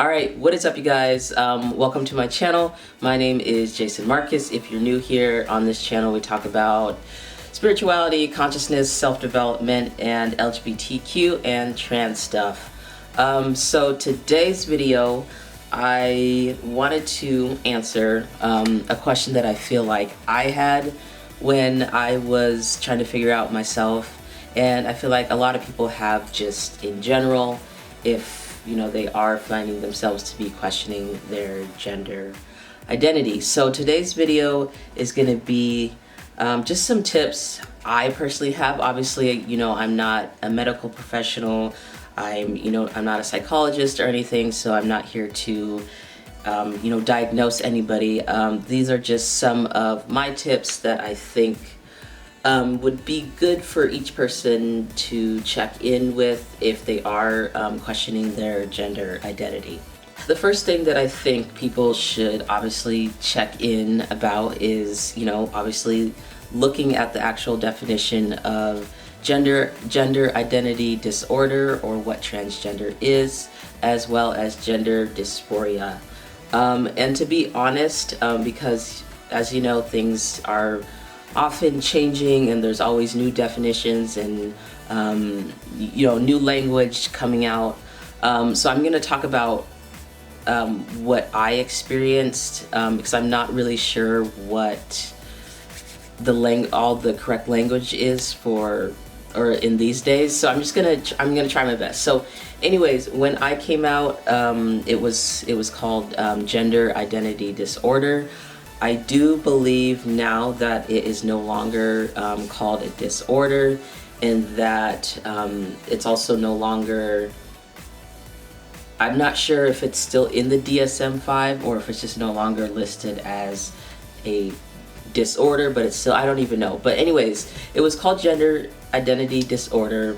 Alright, what is up you guys? Welcome to my channel. My name is Jaycen Marcus. If you're new here on this channel, we talk about spirituality, consciousness, self-development, and LGBTQ and trans stuff. So today's video, I wanted to answer a question that I feel like I had when I was trying to figure out myself, and I feel like a lot of people have just in general, if they are finding themselves to be questioning their gender identity. So today's video is going to be just some tips I personally have. Obviously, I'm not a medical professional. I'm not a psychologist or anything, so I'm not here to diagnose anybody. These are just some of my tips that I think would be good for each person to check in with if they are questioning their gender identity. The first thing that I think people should obviously check in about is, obviously looking at the actual definition of gender identity disorder, or what transgender is, as well as gender dysphoria. And to be honest, because as you know, things are often changing and there's always new definitions and new language coming out. So I'm going to talk about what I experienced, because I'm not really sure what all the correct language is for or in these days. So I'm gonna try my best. So anyways, when I came out, it was called gender identity disorder. I do believe now that it is no longer called a disorder, and that it's also no longer, I'm not sure if it's still in the DSM-5 or if it's just no longer listed as a disorder, but it's still, I don't even know. But anyways, it was called gender identity disorder,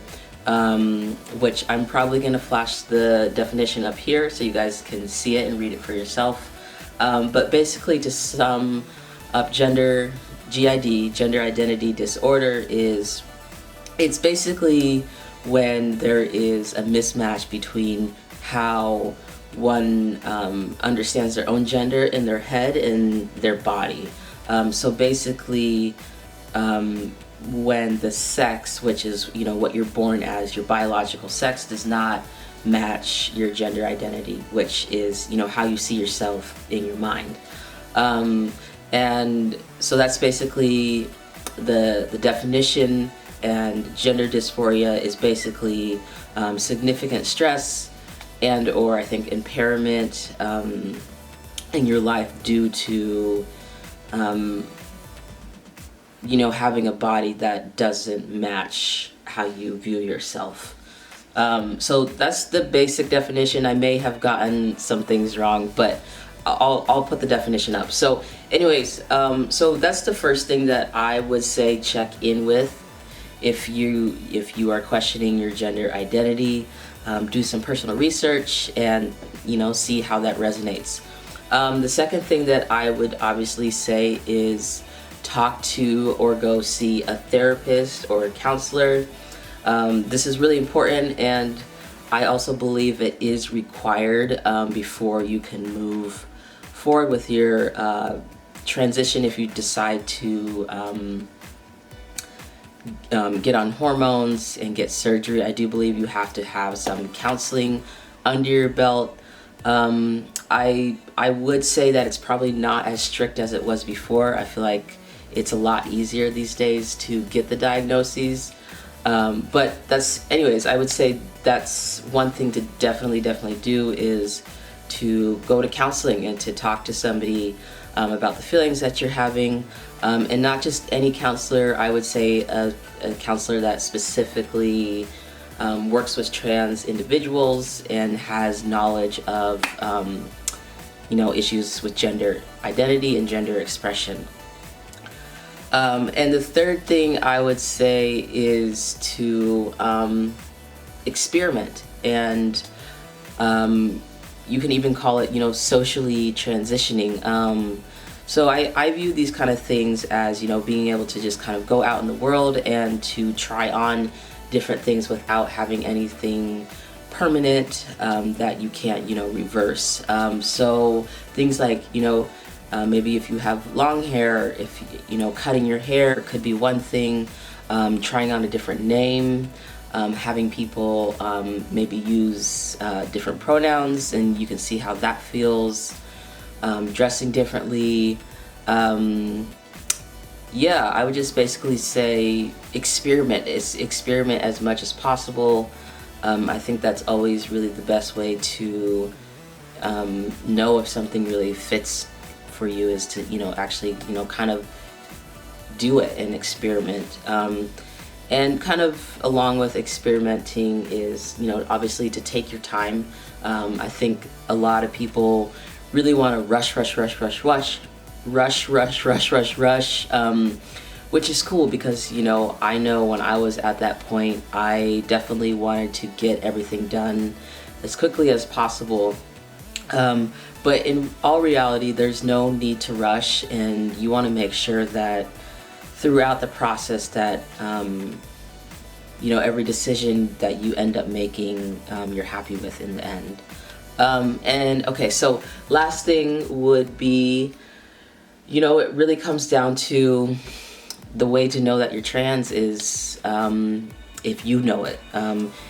which I'm probably going to flash the definition up here so you guys can see it and read it for yourself. But basically, to sum up gender identity disorder, it's basically when there is a mismatch between how one understands their own gender in their head and their body. So basically, when the sex, which is what you're born as, your biological sex, does not match your gender identity, which is how you see yourself in your mind. And so that's basically the definition. And gender dysphoria is basically significant stress and or I think impairment in your life due to having a body that doesn't match how you view yourself. So that's the basic definition. I may have gotten some things wrong, but I'll put the definition up. So anyways, so that's the first thing that I would say check in with if you are questioning your gender identity. Do some personal research and see how that resonates. The second thing that I would obviously say is talk to or go see a therapist or a counselor. This is really important, and I also believe it is required before you can move forward with your transition. If you decide to get on hormones and get surgery, I do believe you have to have some counseling under your belt. I would say that it's probably not as strict as it was before. I feel like it's a lot easier these days to get the diagnoses. But anyways, I would say that's one thing to definitely do, is to go to counseling and to talk to somebody about the feelings that you're having, and not just any counselor. I would say a counselor that specifically works with trans individuals and has knowledge of issues with gender identity and gender expression. And the third thing I would say is to experiment, and you can even call it, socially transitioning. So I view these kind of things as, being able to just kind of go out in the world and to try on different things without having anything permanent, that you can't, reverse. So things like, maybe if you have long hair, if, cutting your hair could be one thing, trying on a different name, having people maybe use different pronouns, and you can see how that feels, dressing differently. Yeah, I would just basically say experiment as much as possible. I think that's always really the best way to know if something really fits for you, is to actually kind of do it and experiment. And kind of along with experimenting is obviously to take your time. I think a lot of people really want to rush, which is cool, because I know when I was at that point, I definitely wanted to get everything done as quickly as possible. But in all reality, there's no need to rush, and you want to make sure that throughout the process that every decision that you end up making, you're happy with in the end. And okay, so last thing would be, it really comes down to the way to know that you're trans is if you know it.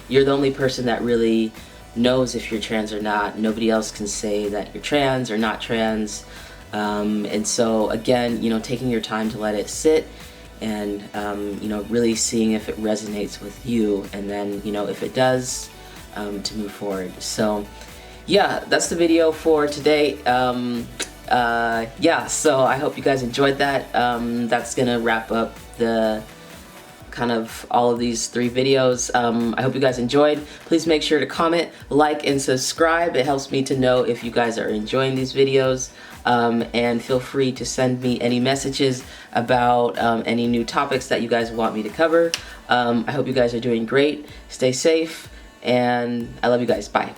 You're the only person that really knows if you're trans or not. Nobody else can say that you're trans or not trans. And so again, taking your time to let it sit, and really seeing if it resonates with you, and then if it does, to move forward. So yeah, that's the video for today. Yeah, so I hope you guys enjoyed that. That's gonna wrap up the kind of all of these 3 videos. I hope you guys enjoyed. Please make sure to comment, like, and subscribe. It helps me to know if you guys are enjoying these videos. And feel free to send me any messages about any new topics that you guys want me to cover. I hope you guys are doing great. Stay safe, and I love you guys. Bye.